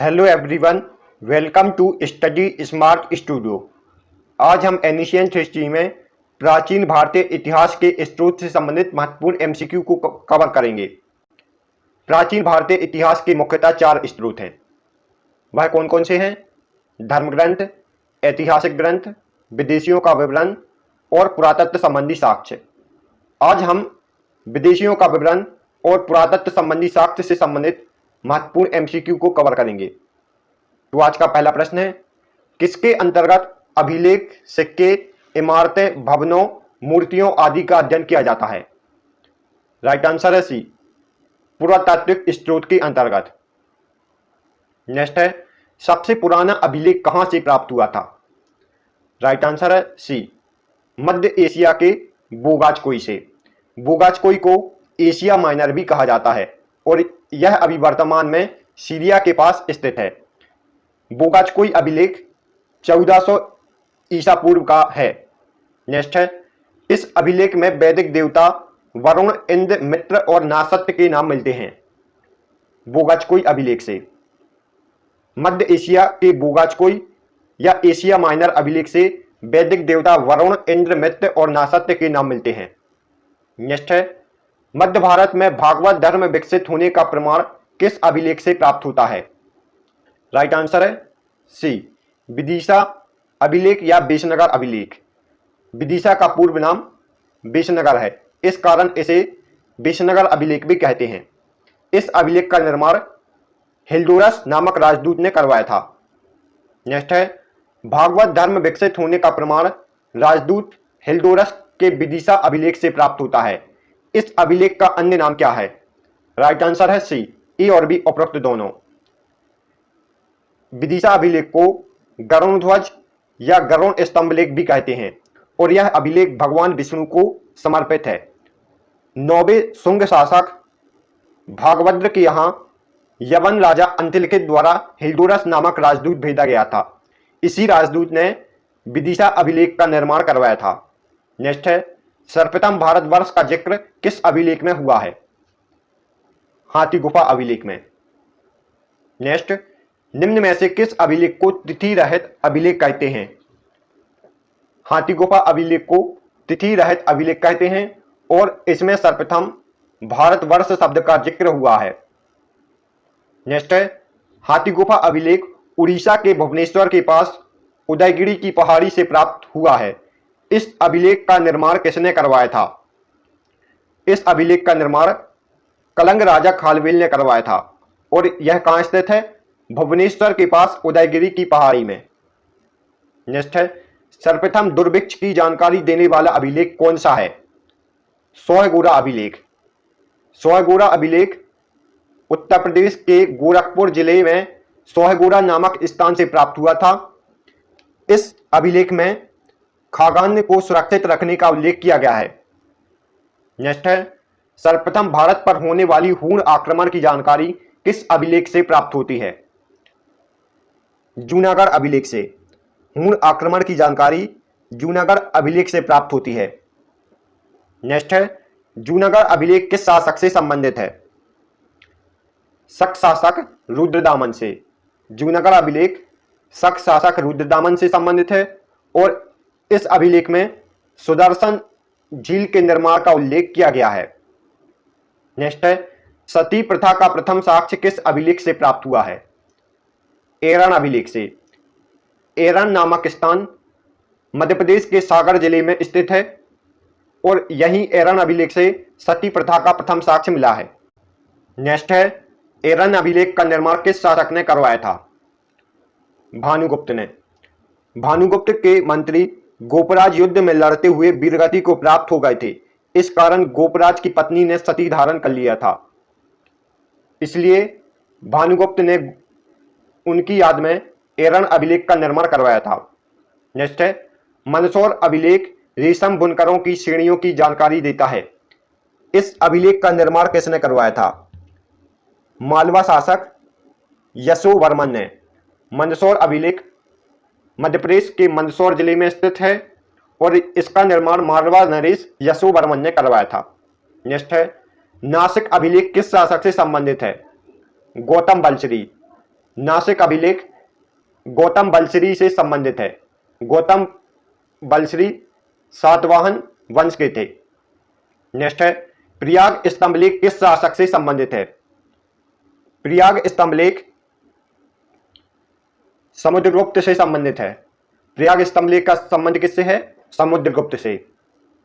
Hello everyone, welcome to study smart studio. आज हम ancient history में प्राचीन भारतीय इतिहास के स्रोत से संबंधित महत्वपूर्ण एमसीक्यू को कवर करेंगे। प्राचीन भारतीय इतिहास के मुख्यतः चार स्रोत हैं। वह कौन कौन से हैं? धर्म ग्रंथ, ऐतिहासिक ग्रंथ, विदेशियों का विवरण और पुरातत्व संबंधी साक्ष्य। आज हम विदेशियों का विवरण और पुरातत्व संबंधी साक्ष्य से संबंधित महत्वपूर्ण एमसीक्यू को कवर करेंगे। तो आज का पहला प्रश्न है, किसके अंतर्गत अभिलेख, सिक्के, इमारतें, भवनों, मूर्तियों आदि का अध्ययन किया जाता है? राइट आंसर है सी, पुरातात्विक स्रोत के अंतर्गत। नेक्स्ट है, सबसे पुराना अभिलेख कहां से प्राप्त हुआ था? राइट आंसर है सी, मध्य एशिया के बोगाचकोई से। बोगाचकोई को एशिया माइनर भी कहा जाता है और यह अभी वर्तमान में सीरिया के पास स्थित है। बोगाचकोई अभिलेख 1400 ईसा पूर्व का है। नेक्स्ट है, इस अभिलेख में वैदिक देवता वरुण, इंद्र, मित्र और नासत्य के नाम मिलते हैं। बोगाचकोई अभिलेख से मध्य एशिया के बोगाचकोई या एशिया माइनर अभिलेख से वैदिक देवता वरुण, इंद्र, मित्र और नासत्य के नाम मिलते हैं। नेक्स्ट है, मध्य भारत में भागवत धर्म विकसित होने का प्रमाण किस अभिलेख से प्राप्त होता है? राइट आंसर है सी, विदिशा अभिलेख या बेशनगर अभिलेख। विदिशा का पूर्व नाम बेशनगर है, इस कारण इसे बेशनगर अभिलेख भी कहते हैं। इस अभिलेख का निर्माण हिल्डोरस नामक राजदूत ने करवाया था। नेक्स्ट है, भागवत धर्म विकसित होने का प्रमाण राजदूत हिल्डोरस के विदिशा अभिलेख से प्राप्त होता है। इस अभिलेख का अन्य नाम क्या है? राइट आंसर है सी, ए और बी उपरोक्त दोनों। विदिशा अभिलेख को गरुण ध्वज या गरुण स्तंभ लेख भी कहते हैं और यह अभिलेख भगवान विष्णु को समर्पित है। 9वें शुंग शासक भागभद्र के यहाँ यवन राजा अंतिलिखित द्वारा हिल्डोरस नामक राजदूत भेजा गया था। इसी राजदूत ने विदिशा अभिलेख का निर्माण करवाया था। नेक्स्ट है, सर्वप्रथम भारतवर्ष का जिक्र किस अभिलेख में हुआ है? हाथी गुफा अभिलेख में। नेक्स्ट, निम्न में से किस अभिलेख को तिथि रहित अभिलेख कहते हैं? हाथी गुफा अभिलेख को तिथि रहित अभिलेख कहते हैं और इसमें सर्वप्रथम भारतवर्ष शब्द का जिक्र हुआ है। नेक्स्ट है, हाथी गुफा अभिलेख उड़ीसा के भुवनेश्वर के पास उदयगिरी की पहाड़ी से प्राप्त हुआ है। इस अभिलेख का निर्माण किसने करवाया था? इस अभिलेख का निर्माण कलंग राजा खालवेल ने करवाया था और यह कहां स्थित है? भुवनेश्वर के पास उदयगिरी की पहाड़ी में। नेक्स्ट है, सर्वप्रथम दुर्भिक्ष की जानकारी देने वाला अभिलेख कौन सा है? सोहगोरा अभिलेख। सोहगोरा अभिलेख उत्तर प्रदेश के गोरखपुर जिले में सोहगोरा नामक स्थान से प्राप्त हुआ था। इस अभिलेख में खाद्यान्न को सुरक्षित रखने का उल्लेख किया गया है। नेक्स्ट है, सर्वप्रथम भारत पर होने वाली हूण आक्रमण की जानकारी किस अभिलेख से प्राप्त होती है? जूनागढ़ अभिलेख से। हूण आक्रमण की जानकारी जूनागढ़ अभिलेख से प्राप्त होती है। नेक्स्ट है, जूनागढ़ अभिलेख किस शासक से संबंधित है? शक शासक रुद्रदामन से। जूनागढ़ अभिलेख शक शासक रुद्रदामन से संबंधित है और इस अभिलेख में सुदर्शन झील के निर्माण का उल्लेख किया गया है। नेक्स्ट है, सती प्रथा का प्रथम साक्ष्य किस अभिलेख से प्राप्त हुआ है? एरन अभिलेख से। एरन नामक स्थान मध्य प्रदेश के सागर जिले में स्थित है और यही एरन अभिलेख से सती प्रथा का प्रथम साक्ष्य मिला है। नेक्स्ट है, एरन अभिलेख का निर्माण किस शासक ने करवाया था? भानुगुप्त ने। भानुगुप्त के मंत्री गोपराज युद्ध में लड़ते हुए वीरगति को प्राप्त हो गए थे, इस कारण गोपराज की पत्नी ने सती धारण कर लिया था, इसलिए भानुगुप्त ने उनकी याद में एरन अभिलेख का निर्माण करवाया था। नेक्स्ट है, मंदसौर अभिलेख रेशम बुनकरों की श्रेणियों की जानकारी देता है। इस अभिलेख का निर्माण किसने करवाया था? मालवा शासक यशोवर्मन ने। मंदसौर अभिलेख मध्य प्रदेश के मंदसौर जिले में स्थित है और इसका निर्माण मालवा नरेश यशोवर्मन ने करवाया था। नेक्स्ट है, नासिक अभिलेख किस शासक से संबंधित है? गौतम बलश्री। नासिक अभिलेख गौतम बलश्री से संबंधित है। गौतम बलश्री सातवाहन वंश के थे। नेक्स्ट है, प्रयाग स्तंभलेख किस शासक से संबंधित है? प्रयाग स्तंभलेख समुद्रगुप्त से संबंधित है। प्रयाग स्तंभलेख का संबंध किससे है? समुद्रगुप्त से।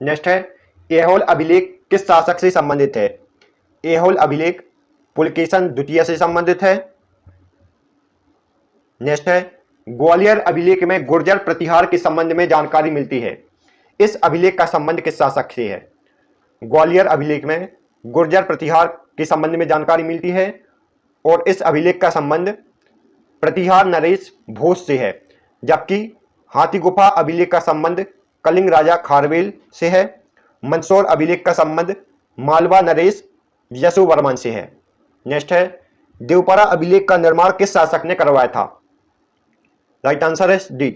नेक्स्ट है, ऐहोल अभिलेख किस शासक से संबंधित है? ऐहोल अभिलेख पुलकेशन द्वितीय से संबंधित है। नेक्स्ट है, ग्वालियर अभिलेख में गुर्जर प्रतिहार के संबंध में जानकारी मिलती है। इस अभिलेख का संबंध किस शासक से है? ग्वालियर अभिलेख में गुर्जर प्रतिहार के संबंध में जानकारी मिलती है और इस अभिलेख का संबंध प्रतिहार नरेश भोज से है, जबकि हाथी गुफा अभिलेख का संबंध कलिंग राजा खारवेल से है। मंदसौर अभिलेख का संबंध मालवा नरेश यशोवर्मन से है। नेक्स्ट है, देवपारा अभिलेख का निर्माण किस शासक ने करवाया था? राइट आंसर है डी,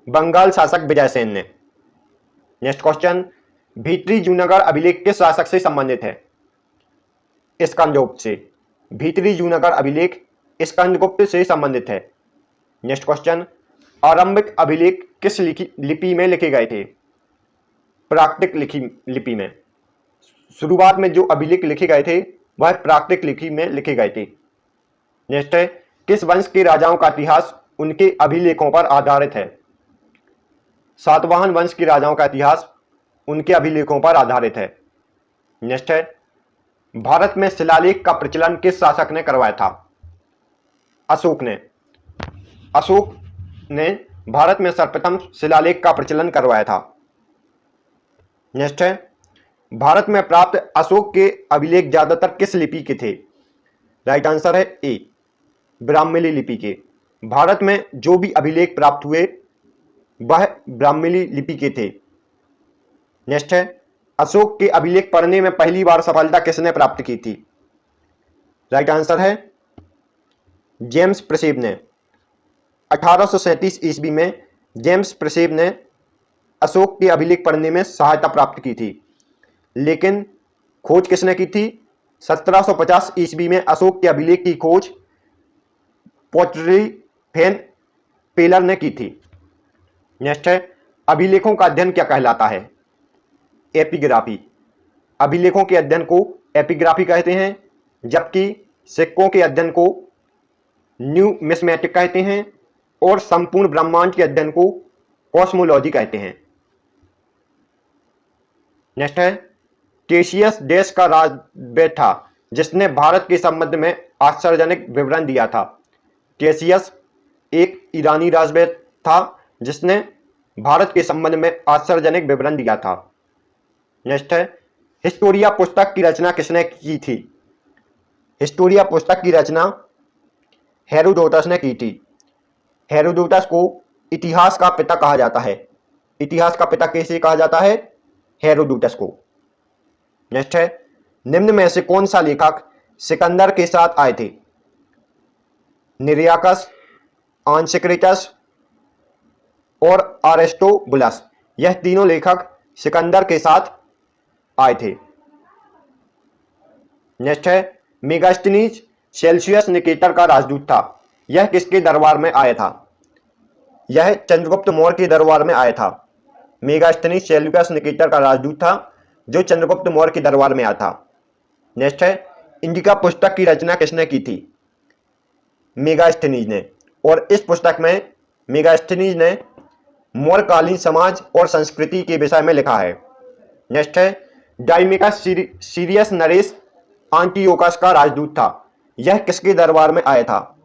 बंगाल शासक विजयसेन ने। नेक्स्ट क्वेश्चन, भीतरी जूनागढ़ अभिलेख किस शासक से संबंधित है? स्कंदगुप्त से। भीतरी जूनागढ़ अभिलेख स्कंदगुप्त से संबंधित है। नेक्स्ट क्वेश्चन, आरंभिक अभिलेख किस लिपि में लिखे गए थे? प्राकृतिक लिपि में। शुरुआत में जो अभिलेख लिखे गए थे वह प्राकृतिक लिपि में लिखे गए थे। नेक्स्ट है, किस वंश के राजाओं का इतिहास उनके अभिलेखों पर आधारित है? सातवाहन वंश के राजाओं का इतिहास उनके अभिलेखों पर आधारित है। नेक्स्ट है, भारत में शिलालेख का प्रचलन किस शासक ने करवाया था? अशोक ने। अशोक ने भारत में सर्वप्रथम शिलालेख का प्रचलन करवाया था। नेक्स्ट है, भारत में प्राप्त अशोक के अभिलेख ज्यादातर किस लिपि के थे? राइट आंसर है ए, ब्राह्मी लिपि के। भारत में जो भी अभिलेख प्राप्त हुए वह ब्राह्मी लिपि के थे। नेक्स्ट है, अशोक के अभिलेख पढ़ने में पहली बार सफलता किसने प्राप्त की थी? राइट आंसर है जेम्स प्रेसेब ने। 1837 ईस्वी में जेम्स प्रेसेब ने अशोक के अभिलेख पढ़ने में सहायता प्राप्त की थी, लेकिन खोज किसने की थी? 1750 ईस्वी में अशोक के अभिलेख की खोज पोर्टरी फेन पेलर ने की थी। नेक्स्ट है, अभिलेखों का अध्ययन क्या कहलाता है? एपिग्राफी। अभिलेखों के अध्ययन को एपिग्राफी कहते हैं, जबकि सिक्कों के अध्ययन को न्यूमिस्मेटिक कहते हैं और संपूर्ण ब्रह्मांड के अध्ययन को कॉस्मोलॉजी कहते हैं। नेक्स्ट है, टेशियस देश का राजवैद था जिसने भारत के संबंध में आश्चर्यजनक विवरण दिया था। टेशियस एक ईरानी राजवैद था जिसने भारत के संबंध में आश्चर्यजनक विवरण दिया था। नेक्स्ट है, हिस्टोरिया पुस्तक की रचना किसने की थी? हिस्टोरिया पुस्तक की रचना हेरोडोटस ने की थी। हेरोडोटस को इतिहास का पिता कहा जाता है। इतिहास का पिता कैसे कहा जाता है? हेरोडोटस को। नेक्स्ट है, निम्न में से कौन सा लेखक सिकंदर के साथ आए थे? निरियाकस, आंसिक्रिटस और अरिस्टोबुलस। यह तीनों लेखक सिकंदर के साथ आए थे। नेक्स्ट है, मेगास्थनीज सेल्सियस निकेटर का राजदूत था। यह किसके दरबार में आया था? यह चंद्रगुप्त मौर्य के दरबार में आया था। मेगास्थनीज सेल्सियस निकेटर का राजदूत था जो चंद्रगुप्त मौर्य के दरबार में आया था। नेक्स्ट है, इंडिका पुस्तक की रचना किसने की थी? मेगास्थनीज ने। और इस पुस्तक में मेगास्थनीज ने मौर्यकालीन समाज और संस्कृति के विषय में लिखा है। नेक्स्ट है, डाइमिकस सीरियस नरेश एंटियोकस का राजदूत था। यह किसके दरबार में आया था?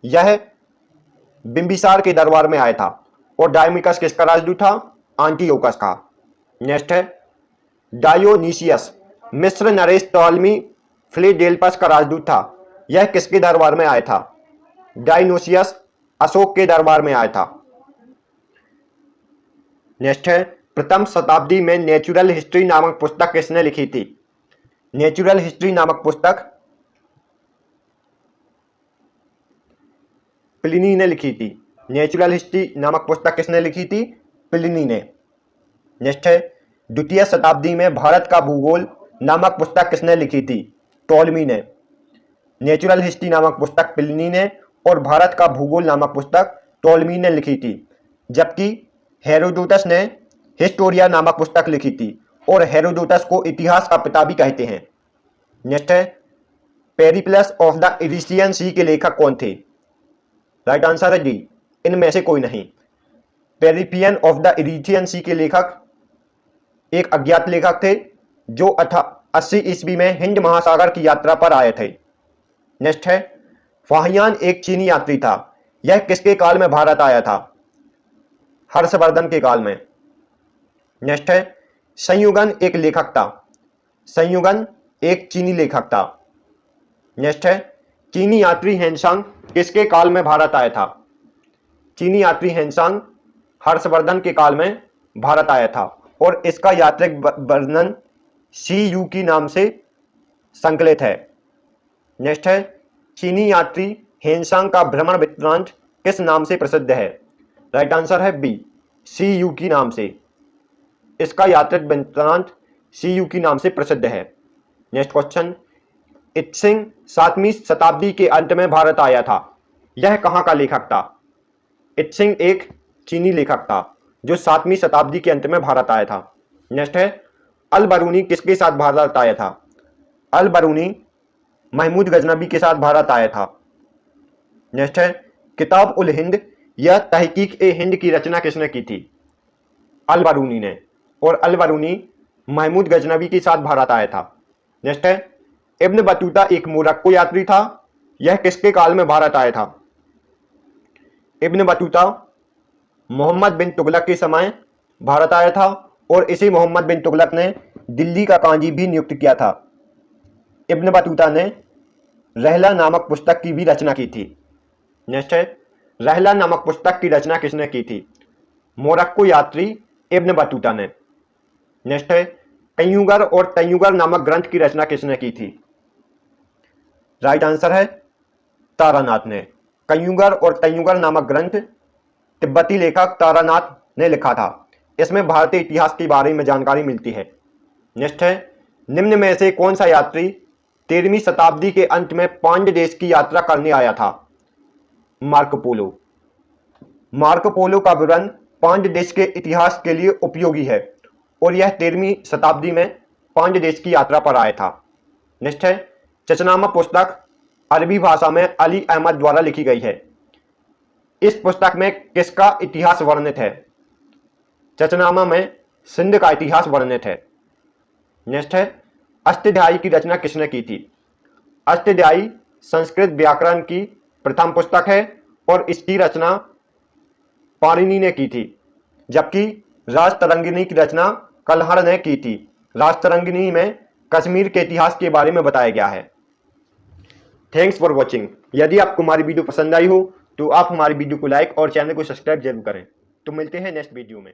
यह बिंबिसार के दरबार में आया था। और डाइमिकस किसका राजदूत था? एंटियोकस का। नेक्स्ट है, डायोनीसियस मिस्र नरेश टॉलमी फिलेडेल्फस का राजदूत था। यह किसके दरबार में आया था? डायोनीसियस अशोक के दरबार में आया था। नेक्स्ट है, प्रथम शताब्दी में नेचुरल हिस्ट्री नामक पुस्तक किसने लिखी थी? नेचुरल हिस्ट्री नामक पुस्तक प्लिनी ने लिखी थी। नेचुरल हिस्ट्री नामक पुस्तक किसने लिखी थी? प्लिनी ने। नेक्स्ट है, द्वितीय शताब्दी में भारत का भूगोल नामक पुस्तक किसने लिखी थी? टॉलमी ने। नेचुरल हिस्ट्री नामक पुस्तक प्लिनी ने और भारत का भूगोल नामक पुस्तक टोलमी ने लिखी थी, जबकि हेरोडोटस ने हिस्टोरिया नामक पुस्तक लिखी थी और हेरोडोटस को इतिहास का पिता भी कहते हैं। नेक्स्ट है, पेरिप्लस ऑफ द इरिसियन सी के लेखक कौन थे? राइट आंसर है डी, इनमें से कोई नहीं। पेरिपियन ऑफ द इरिसियन सी के लेखक एक अज्ञात लेखक थे जो 80 ईस्वी में हिंद महासागर की यात्रा पर आए थे। नेक्स्ट है, फाहियान एक चीनी यात्री था, यह किसके काल में भारत आया था? हर्षवर्धन के काल में। नेक्स्ट है, संयुगन एक लेखक था, संयुगन एक चीनी लेखक था। नेक्स्ट है, चीनी यात्री हेनसांग किसके काल में भारत आया था? चीनी यात्री हेनसांग हर्षवर्धन के काल में भारत आया था और इसका यात्रिक वर्णन सी यू की नाम से संकलित है। नेक्स्ट है, चीनी यात्री हेनसांग का भ्रमण वृत्तांत किस नाम से प्रसिद्ध है? राइट आंसर है बी, सी यू की नाम से। इसका यात्रिक वृत्तांत सी यू की नाम से प्रसिद्ध है। नेक्स्ट क्वेश्चन, इत्सिंग 7वीं शताब्दी के अंत में भारत आया था, यह कहाँ का लेखक था? इत्सिंग एक चीनी लेखक था जो 7वीं शताब्दी के अंत में भारत आया था। नेक्स्ट है, अल बरूनी किसके साथ भारत आया था? अल बरूनी महमूद गजनबी के साथ भारत आया था। नेक्स्ट है, किताब उल हिंद या तहकीक ए हिंद की रचना किसने की थी? अल बरूनी ने, और अल बरूनी महमूद गजनबी के साथ भारत आया था। नेक्स्ट है, इब्न बतूता एक मोरक्को यात्री था, यह किसके काल में भारत आया था? इब्न बतूता मोहम्मद बिन तुगलक के समय भारत आया था और इसी मोहम्मद बिन तुगलक ने दिल्ली का काजी भी नियुक्त किया था। इब्न बतूता ने रहला नामक पुस्तक की भी रचना की थी। नेक्स्ट है, रहला नामक पुस्तक की रचना किसने की थी? मोरक्को यात्री इब्न बतूता ने। नेक्स्ट है, कयूगर और तयूगर नामक ग्रंथ की रचना किसने की थी? राइट आंसर है तारानाथ ने। कयूगर और तयूगर नामक ग्रंथ तिब्बती लेखक तारानाथ ने लिखा था। इसमें भारतीय इतिहास के बारे में जानकारी मिलती है। नेक्स्ट है, निम्न में से कौन सा यात्री 13वीं शताब्दी के अंत में पांड्य देश की यात्रा करने आया था? Marco Polo. मार्को पोलो का विवरण पांड्य देश के इतिहास के लिए उपयोगी है और यह 13वीं शताब्दी में पांड्य देश की यात्रा पर आया था। नेक्स्ट है, चचनामा पुस्तक अरबी भाषा में अली अहमद द्वारा लिखी गई है, इस पुस्तक में किसका इतिहास वर्णित है? चचनामा में सिंध का इतिहास वर्णित है। नेक्स्ट है, अष्टाध्यायी की रचना किसने की थी? अष्टाध्यायी संस्कृत व्याकरण की प्रथम पुस्तक है और इसकी रचना पाणिनि ने की थी, जबकि राजतरंगिणी की रचना कल्हड़ ने की थी। राजतरंगिणी में कश्मीर के इतिहास के बारे में बताया गया है। Thanks for watching. यदि आपको हमारी वीडियो पसंद आई हो तो आप हमारी वीडियो को लाइक और चैनल को सब्सक्राइब जरूर करें। तो मिलते हैं नेक्स्ट वीडियो में।